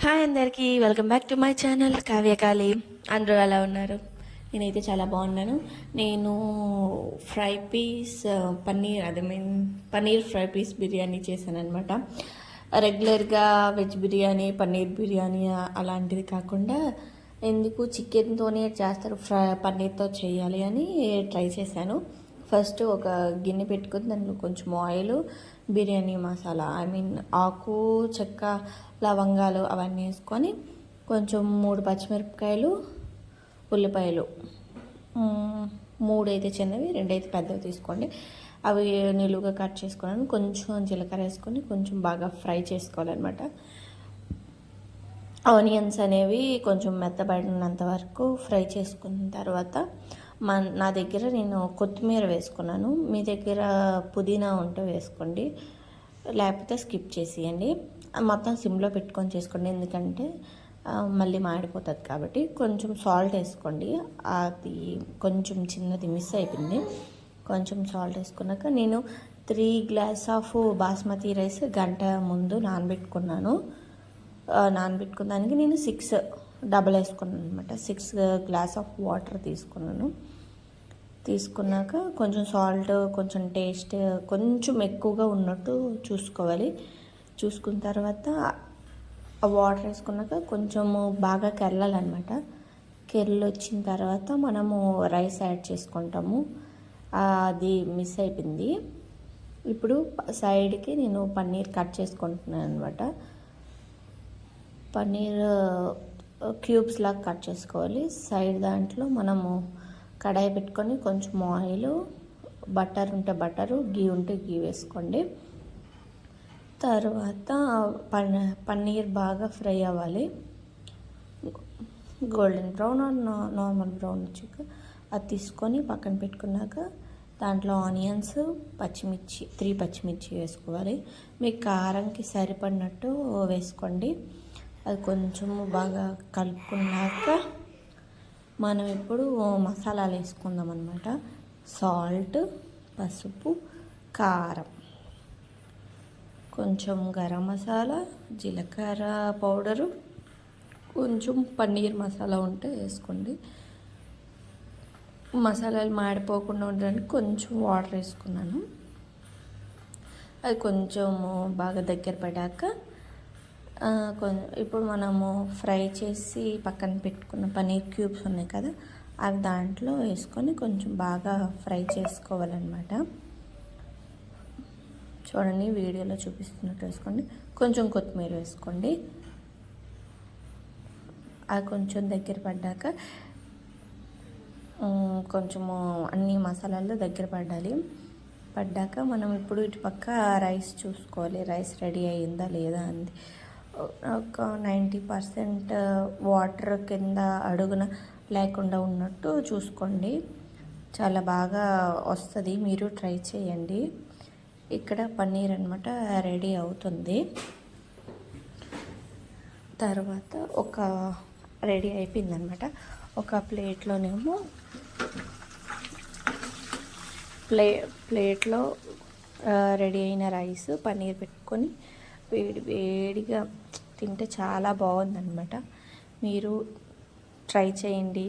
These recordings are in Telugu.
హాయ్ అందరికీ, welcome back to my channel Kavyakali. అందరూ ఎలా ఉన్నారు? నేనైతే చాలా బాగున్నాను. నేను fry piece paneer fry piece biryani చేశాను అనమాట. రెగ్యులర్గా వెజ్ బిర్యానీ, పన్నీర్ బిర్యానీ అలాంటిది కాకుండా ఎందుకు చికెన్తోనే చేస్తారు, పన్నీర్తో చేయాలి అని ట్రై చేశాను. ఫస్ట్ ఒక గిన్నె పెట్టుకుని దాంట్లో కొంచెం ఆయిల్, బిర్యానీ మసాలా ఆకు, చెక్క, లవంగాలు అవన్నీ వేసుకొని కొంచెం 3 పచ్చిమిరపకాయలు, ఉల్లిపాయలు 3 అయితే చిన్నవి, 2 అయితే పెద్దవి తీసుకోండి. అవి నిలువుగా కట్ చేసుకున్నాను. కొంచెం జీలకర్ర వేసుకొని కొంచెం బాగా ఫ్రై చేసుకోవాలన్నమాట. ఆనియన్స్ అనేవి కొంచెం మెత్తబడినంత వరకు ఫ్రై చేసుకున్న తర్వాత నా దగ్గర నేను కొత్తిమీర వేసుకున్నాను. మీ దగ్గర పుదీనా ఉంటే వేసుకోండి, లేకపోతే స్కిప్ చేసేయండి. మొత్తం సిమ్లో పెట్టుకొని చేసుకోండి, ఎందుకంటే మళ్ళీ మాడిపోతుంది కాబట్టి. కొంచెం సాల్ట్ వేసుకోండి. అది కొంచెం చిన్నది మిస్ అయిపోయింది. కొంచెం సాల్ట్ వేసుకున్నాక నేను 3 గ్లాస్ ఆఫ్ బాస్మతి రైస్ గంట ముందు నానబెట్టుకున్నాను. నానబెట్టుకున్నానికి నేను 6 డబల్ వేసుకున్నాను అనమాట. 6 గ్లాస్ ఆఫ్ వాటర్ తీసుకున్నాక కొంచెం సాల్ట్, కొంచెం టేస్ట్ కొంచెం ఎక్కువగా ఉన్నట్టు చూసుకోవాలి. చూసుకున్న తర్వాత ఆ వాటర్ వేసుకున్నాక కొంచెము బాగా కెరలాలన్నమాట. కెరలు వచ్చిన తర్వాత మనము రైస్ యాడ్ చేసుకుంటాము. అది మిస్ అయిపోయింది. ఇప్పుడు సైడ్కి నేను పన్నీర్ కట్ చేసుకుంటున్నాను అనమాట. పన్నీర్ క్యూబ్స్ లాగా కట్ చేసుకోవాలి. సైడ్ దాంట్లో మనము కడాయి పెట్టుకొని కొంచెం ఆయిల్, బటర్ ఉంటే బటరు, గీ ఉంటే గీ వేసుకోండి. తర్వాత పన్నీర్ బాగా ఫ్రై అవ్వాలి. Golden brown or normal brown వచ్చాక అది తీసుకొని పక్కన పెట్టుకున్నాక దాంట్లో ఆనియన్స్, పచ్చిమిర్చి 3 పచ్చిమిర్చి వేసుకోవాలి. మీకు కారంకి సరిపడినట్టు వేసుకోండి. అది కొంచెం బాగా కలుపుకున్నాక మనం ఇప్పుడు మసాలాలు వేసుకుందాం అన్నమాట. సాల్ట్, పసుపు, కారం, కొంచెం గరం మసాలా, జీలకర్ర పౌడరు, కొంచెం పన్నీర్ మసాలా ఉంటే వేసుకోండి. మసాలాలు మాడిపోకుండా ఉండడానికి కొంచెం వాటర్ వేసుకున్నాను. అది కొంచెం బాగా దగ్గర పడ్డాక ఇప్పుడు మనము ఫ్రై చేసి పక్కన పెట్టుకున్న పన్నీర్ క్యూబ్స్ ఉన్నాయి కదా, అవి దాంట్లో వేసుకొని కొంచెం బాగా ఫ్రై చేసుకోవాలన్నమాట. చూడండి, వీడియోలో చూపిస్తున్నట్టు వేసుకోండి. కొంచెం కొత్తిమీర వేసుకోండి. అది కొంచెం దగ్గర పడ్డాక కొంచెము అన్ని మసాలాలు దగ్గర పడ్డాక మనం ఇప్పుడు ఇటు పక్క రైస్ చూసుకోవాలి. రైస్ రెడీ అయ్యిందా లేదా అంది. ఒక 90% వాటర్ కింద అడుగున లేకుండా ఉన్నట్టు చూసుకోండి. చాలా బాగా వస్తుంది, మీరు ట్రై చేయండి. ఇక్కడ పన్నీర్ అనమాట రెడీ అవుతుంది. తర్వాత రెడీ అయిపోయిందనమాట. ఒక ప్లేట్లోనేమో ప్లేట్లో రెడీ అయిన రైస్, పన్నీర్ పెట్టుకొని వేడిగా తింటే చాలా బాగుందన్నమాట. మీరు ట్రై చేయండి.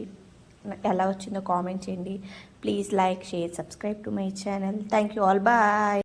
ఎలా వచ్చిందో కామెంట్ చేయండి. Please like, share, subscribe to my channel. Thank you all. Bye.